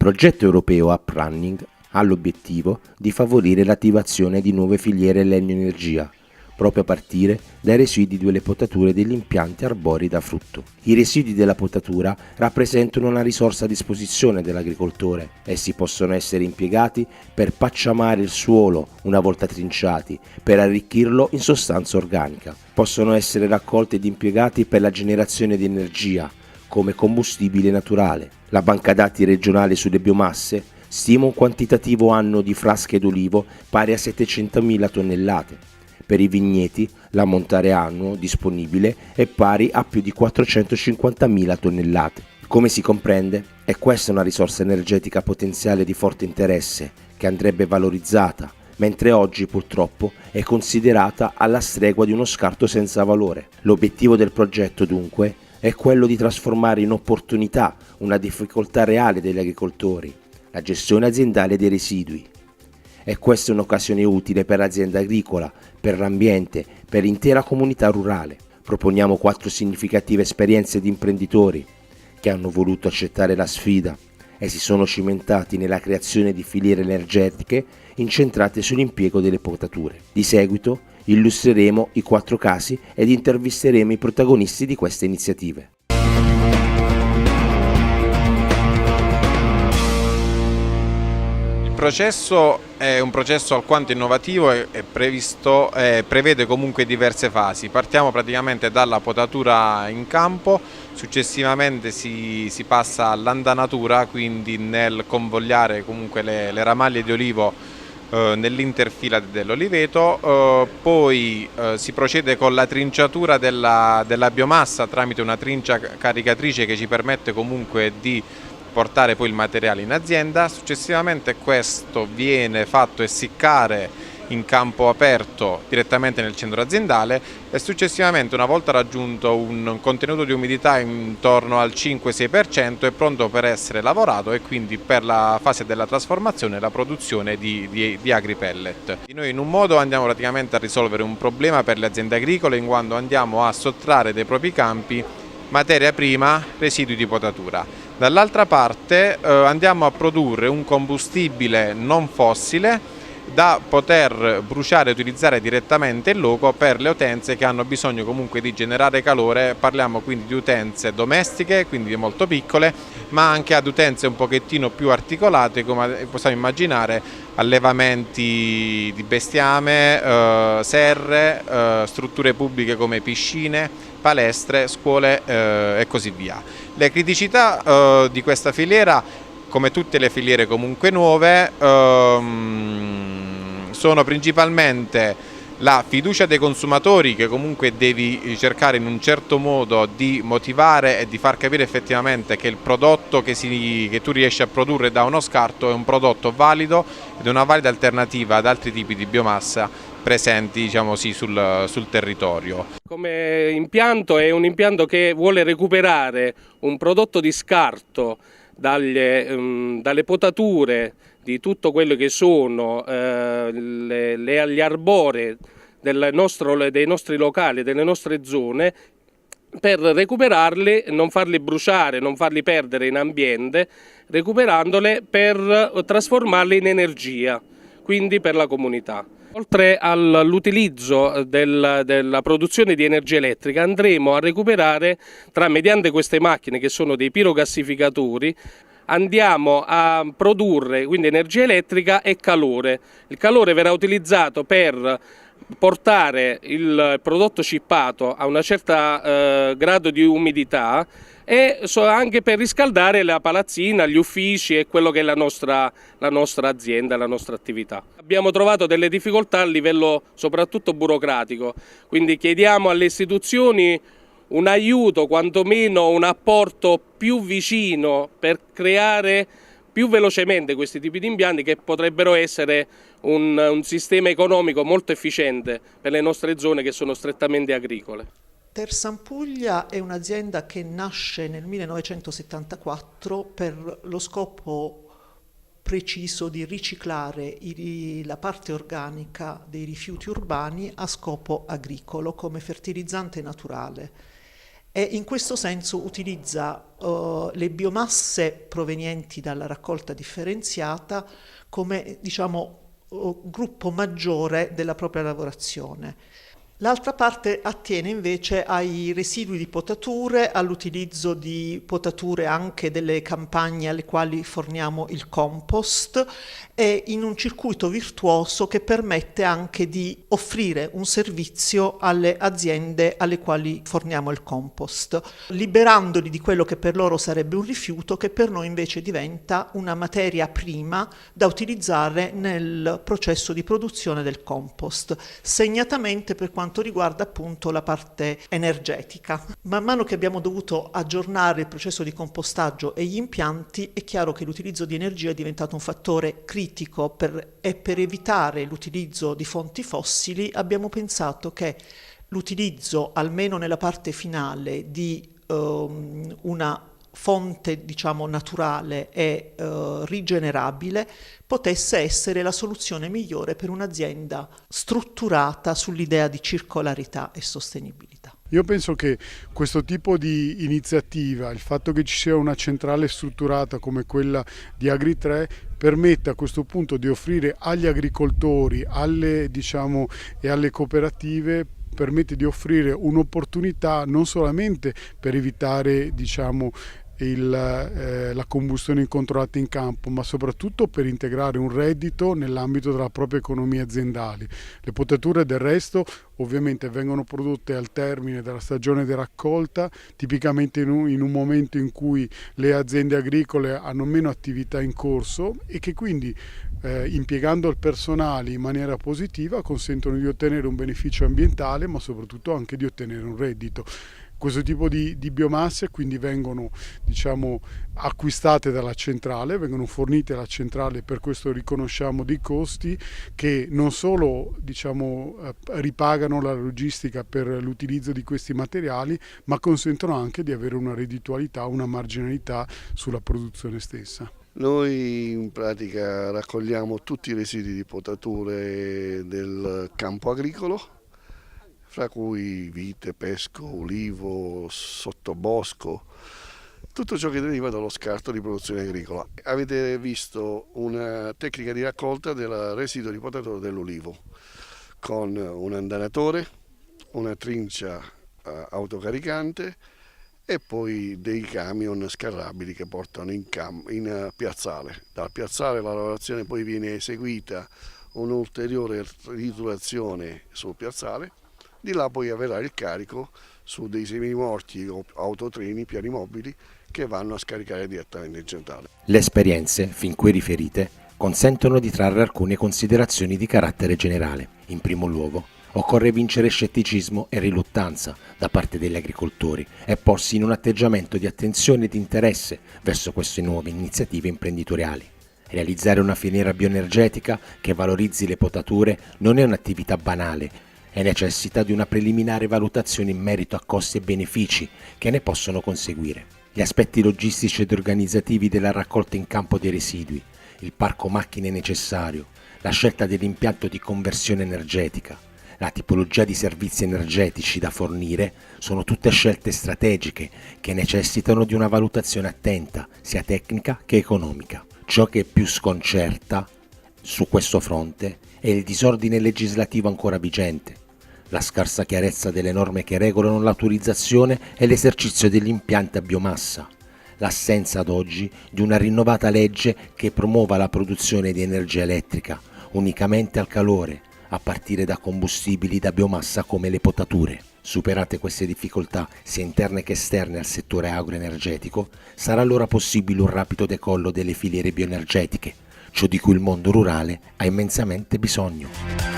progetto europeo Uprunning ha l'obiettivo di favorire l'attivazione di nuove filiere legno-energia, proprio a partire dai residui delle potature degli impianti arborei da frutto. I residui della potatura rappresentano una risorsa a disposizione dell'agricoltore. Essi possono essere impiegati per pacciamare il suolo una volta trinciati, per arricchirlo in sostanza organica. Possono essere raccolti ed impiegati per la generazione di energia, come combustibile naturale. La banca dati regionale sulle biomasse stima un quantitativo annuo di frasche d'olivo pari a 700.000 tonnellate. Per i vigneti l'ammontare annuo disponibile è pari a più di 450.000 tonnellate. Come si comprende, è questa una risorsa energetica potenziale di forte interesse che andrebbe valorizzata, mentre oggi purtroppo è considerata alla stregua di uno scarto senza valore. L'obiettivo del progetto dunque è quello di trasformare in opportunità una difficoltà reale degli agricoltori, la gestione aziendale dei residui. E questa è un'occasione utile per l'azienda agricola, per l'ambiente, per l'intera comunità rurale. Proponiamo 4 significative esperienze di imprenditori che hanno voluto accettare la sfida e si sono cimentati nella creazione di filiere energetiche incentrate sull'impiego delle potature. Di seguito illustreremo i 4 casi ed intervisteremo i protagonisti di queste iniziative. Il processo è un processo alquanto innovativo e prevede comunque diverse fasi. Partiamo praticamente dalla potatura in campo, successivamente si passa all'andanatura, quindi nel convogliare comunque le ramaglie di olivo nell'interfila dell'oliveto, poi si procede con la trinciatura della biomassa tramite una trincia caricatrice che ci permette comunque di portare poi il materiale in azienda. Successivamente questo viene fatto essiccare in campo aperto direttamente nel centro aziendale e successivamente, una volta raggiunto un contenuto di umidità intorno al 5-6%, è pronto per essere lavorato e quindi per la fase della trasformazione e la produzione di agripellet. Noi in un modo andiamo praticamente a risolvere un problema per le aziende agricole, in quanto andiamo a sottrarre dai propri campi materia prima, residui di potatura. Dall'altra parte andiamo a produrre un combustibile non fossile da poter bruciare e utilizzare direttamente in loco per le utenze che hanno bisogno comunque di generare calore. Parliamo quindi di utenze domestiche, quindi molto piccole, ma anche ad utenze un pochettino più articolate, come possiamo immaginare allevamenti di bestiame, serre, strutture pubbliche come piscine, palestre, scuole e così via. Le criticità di questa filiera, come tutte le filiere comunque nuove, sono principalmente la fiducia dei consumatori, che comunque devi cercare in un certo modo di motivare e di far capire effettivamente che il prodotto che tu riesci a produrre da uno scarto è un prodotto valido ed è una valida alternativa ad altri tipi di biomassa presenti, diciamo sì, sul territorio. Come impianto è un impianto che vuole recuperare un prodotto di scarto dalle potature di tutto quello che sono gli arborei dei nostri locali, delle nostre zone, per recuperarli, non farli bruciare, non farli perdere in ambiente, recuperandole per trasformarli in energia, quindi per la comunità. Oltre all'utilizzo della produzione di energia elettrica, andremo a recuperare, mediante queste macchine che sono dei pirogassificatori, andiamo a produrre quindi energia elettrica e calore. Il calore verrà utilizzato per portare il prodotto cippato a una certa grado di umidità e anche per riscaldare la palazzina, gli uffici e quello che è la nostra azienda, la nostra attività. Abbiamo trovato delle difficoltà a livello soprattutto burocratico, quindi chiediamo alle istituzioni un aiuto, quantomeno un apporto più vicino per creare più velocemente questi tipi di impianti, che potrebbero essere un sistema economico molto efficiente per le nostre zone che sono strettamente agricole. Tersan Puglia è un'azienda che nasce nel 1974 per lo scopo preciso di riciclare la parte organica dei rifiuti urbani a scopo agricolo come fertilizzante naturale. e in questo senso utilizza le biomasse provenienti dalla raccolta differenziata come, gruppo maggiore della propria lavorazione. L'altra parte attiene invece ai residui di potature, all'utilizzo di potature anche delle campagne alle quali forniamo il compost, e in un circuito virtuoso che permette anche di offrire un servizio alle aziende alle quali forniamo il compost, liberandoli di quello che per loro sarebbe un rifiuto, che per noi invece diventa una materia prima da utilizzare nel processo di produzione del compost, segnatamente per quanto riguarda appunto la parte energetica. Man mano che abbiamo dovuto aggiornare il processo di compostaggio e gli impianti, è chiaro che l'utilizzo di energia è diventato un fattore critico per evitare l'utilizzo di fonti fossili. Abbiamo pensato che l'utilizzo, almeno nella parte finale, di una fonte naturale e rigenerabile potesse essere la soluzione migliore per un'azienda strutturata sull'idea di circolarità e sostenibilità. Io penso che questo tipo di iniziativa, il fatto che ci sia una centrale strutturata come quella di Agri3, permette a questo punto di offrire agli agricoltori e alle cooperative, permette di offrire un'opportunità non solamente per evitare la combustione incontrollata in campo, ma soprattutto per integrare un reddito nell'ambito della propria economia aziendale. Le potature del resto ovviamente vengono prodotte al termine della stagione di raccolta, tipicamente in un momento in cui le aziende agricole hanno meno attività in corso e che quindi impiegando il personale in maniera positiva consentono di ottenere un beneficio ambientale, ma soprattutto anche di ottenere un reddito. Questo tipo di biomasse quindi vengono acquistate dalla centrale, vengono fornite alla centrale, per questo riconosciamo dei costi che non solo ripagano la logistica per l'utilizzo di questi materiali, ma consentono anche di avere una redditualità, una marginalità sulla produzione stessa. Noi in pratica raccogliamo tutti i residui di potature del campo agricolo, fra cui vite, pesco, ulivo, sottobosco, tutto ciò che deriva dallo scarto di produzione agricola. Avete visto una tecnica di raccolta del residuo di potatura dell'ulivo, con un andanatore, una trincia autocaricante e poi dei camion scarrabili che portano in piazzale. Dal piazzale la lavorazione poi viene eseguita un'ulteriore riturazione sul piazzale. Di là poi avverrà il carico su dei semimorti o autotreni, piani mobili, che vanno a scaricare direttamente in centrale. Le esperienze, fin qui riferite, consentono di trarre alcune considerazioni di carattere generale. In primo luogo, occorre vincere scetticismo e riluttanza da parte degli agricoltori e porsi in un atteggiamento di attenzione e di interesse verso queste nuove iniziative imprenditoriali. Realizzare una filiera bioenergetica che valorizzi le potature non è un'attività banale e necessita di una preliminare valutazione in merito a costi e benefici che ne possono conseguire. Gli aspetti logistici ed organizzativi della raccolta in campo dei residui, il parco macchine necessario, la scelta dell'impianto di conversione energetica, la tipologia di servizi energetici da fornire sono tutte scelte strategiche che necessitano di una valutazione attenta, sia tecnica che economica. Ciò che più sconcerta su questo fronte è il disordine legislativo ancora vigente, la scarsa chiarezza delle norme che regolano l'autorizzazione e l'esercizio degli impianti a biomassa, l'assenza ad oggi di una rinnovata legge che promuova la produzione di energia elettrica unicamente al calore, a partire da combustibili da biomassa come le potature. Superate queste difficoltà, sia interne che esterne al settore agroenergetico, sarà allora possibile un rapido decollo delle filiere bioenergetiche, ciò di cui il mondo rurale ha immensamente bisogno.